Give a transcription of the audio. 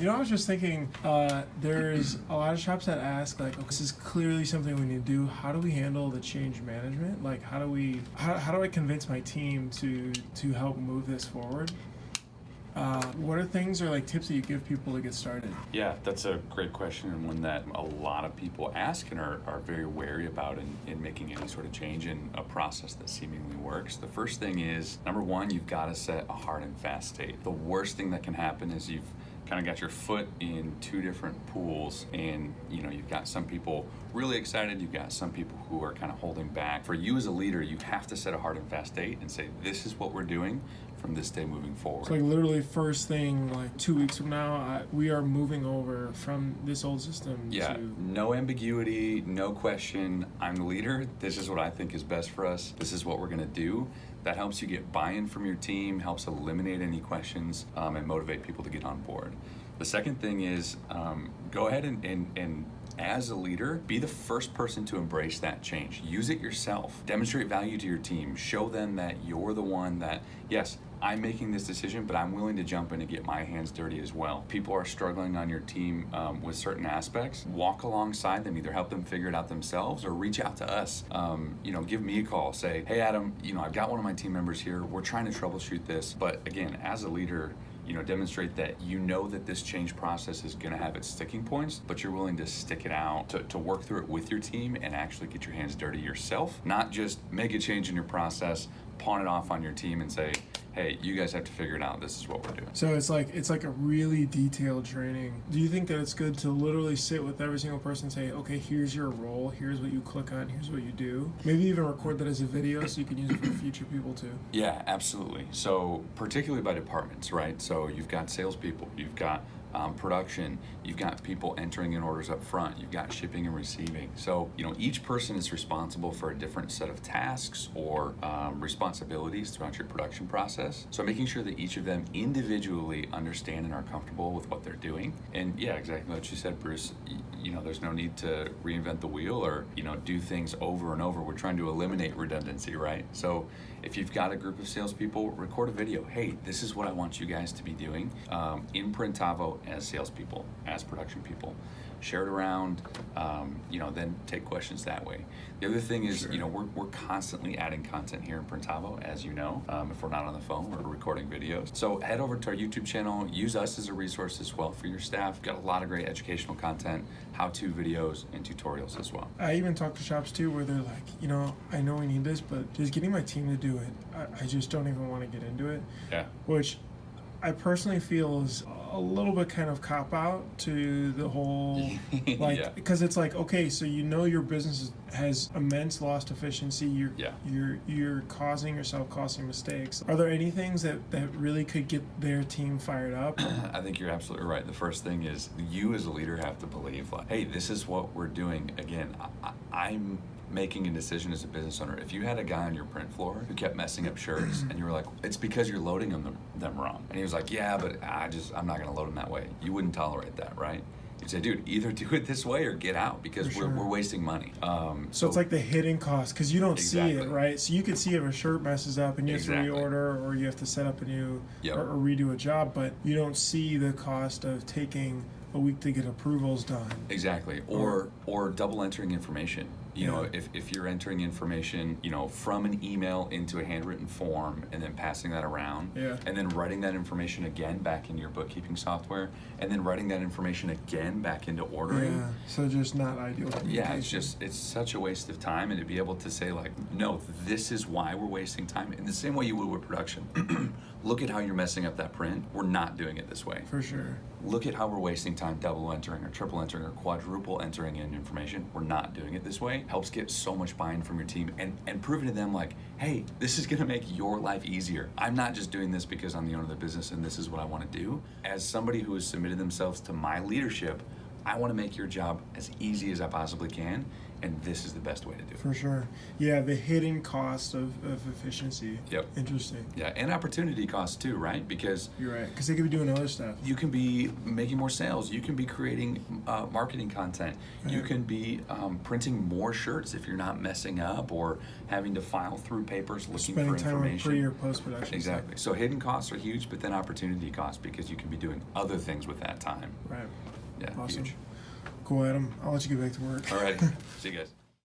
I was just thinking, there's a lot of shops that ask, like, okay, this is clearly something we need to do. How do we handle the change management? Like, how do I convince my team to help move this forward? What are things or like tips that you give people to get started? Yeah, that's a great question, and one that a lot of people ask and are very wary about in making any sort of change in a process that seemingly works. The first thing is, number one, you've got to set a hard and fast date. The worst thing that can happen is you've kind of got your foot in two different pools, and you've got some people really excited, you've got some people who are kind of holding back. For you as a leader, you have to set a hard and fast date and say, this is what we're doing from this day moving forward. So like literally first thing, like 2 weeks from now, we are moving over from this old system to... No ambiguity, no question. I'm the leader. This is what I think is best for us. This is what we're gonna do. That helps you get buy-in from your team, helps eliminate any questions, and motivate people to get on board. The second thing is go ahead and as a leader, be the first person to embrace that change. Use it yourself. Demonstrate value to your team. Show them that you're the one that, yes, I'm making this decision, but I'm willing to jump in and get my hands dirty as well. People are struggling on your team with certain aspects. Walk alongside them, either help them figure it out themselves or reach out to us. Give me a call. Say, hey, Adam, I've got one of my team members here. We're trying to troubleshoot this. But again, as a leader, demonstrate that that this change process is going to have its sticking points, but you're willing to stick it out, to work through it with your team and actually get your hands dirty yourself, not just make a change in your process, pawn it off on your team and say, hey, you guys have to figure it out. This is what we're doing. So it's like a really detailed training. Do you think that it's good to literally sit with every single person and say, okay, here's your role, here's what you click on, here's what you do? Maybe even record that as a video so you can use it for future people too. Yeah, absolutely. So particularly by departments, right? So you've got salespeople, you've got production, you've got people entering in orders up front, you've got shipping and receiving. So, each person is responsible for a different set of tasks or responsibilities throughout your production process. So making sure that each of them individually understand and are comfortable with what they're doing. And yeah, exactly what you said, Bruce, there's no need to reinvent the wheel or, do things over and over. We're trying to eliminate redundancy, right? So if you've got a group of salespeople, record a video. Hey, this is what I want you guys to be doing in Printavo as salespeople, as production people. Share it around, then take questions that way. The other thing is, Sure. We're constantly adding content here in Printavo, as you know. If we're not on the phone, we're recording videos. So head over to our YouTube channel, use us as a resource as well for your staff. Got a lot of great educational content, how-to videos, and tutorials as well. I even talk to shops too where they're like, I know we need this, but just getting my team to do it, I just don't even want to get into it. Yeah. Which I personally feel is a little bit kind of cop out to the whole, because it's like, okay, so your business has immense lost efficiency. You're causing yourself costing mistakes. Are there any things that really could get their team fired up? I think you're absolutely right. The first thing is you as a leader have to believe, hey, this is what we're doing. Again, I'm making a decision as a business owner. If you had a guy on your print floor who kept messing up shirts and you were like, it's because you're loading them wrong. And he was like, yeah, but I'm not gonna load them that way. You wouldn't tolerate that, right? You'd say, dude, either do it this way or get out because we're wasting money. So it's like the hidden cost because you don't see it, right? So you can see if a shirt messes up and you have to reorder or you have to set up a new or redo a job, but you don't see the cost of taking a week to get approvals done. Exactly. Or double entering information. If you're entering information, from an email into a handwritten form and then passing that around, and then writing that information again back into your bookkeeping software, and then writing that information again back into ordering. Yeah. So just not ideal. Yeah, it's such a waste of time, and to be able to say no, this is why we're wasting time. In the same way you would with production. Look at how you're messing up that print. We're not doing it this way. For sure. Look at how we're wasting time double entering or triple entering or quadruple entering in information. We're not doing it this way. Helps get so much buy-in from your team and proving to them hey, this is gonna make your life easier. I'm not just doing this because I'm the owner of the business and this is what I wanna do. As somebody who has submitted themselves to my leadership, I want to make your job as easy as I possibly can, and this is the best way to do it. For sure. Yeah, the hidden cost of efficiency. Yep. Interesting. Yeah, and opportunity costs too, right? Because you're right, because they could be doing other stuff. you can be making more sales. You can be creating marketing content. Right. You can be printing more shirts if you're not messing up or having to file through papers looking Spending for time on information. pre or post production. Exactly. So hidden costs are huge, but then opportunity costs because you can be doing other things with that time. Right. Yeah, Awesome. huge. Cool, Adam. I'll let you get back to work. All right. See you guys.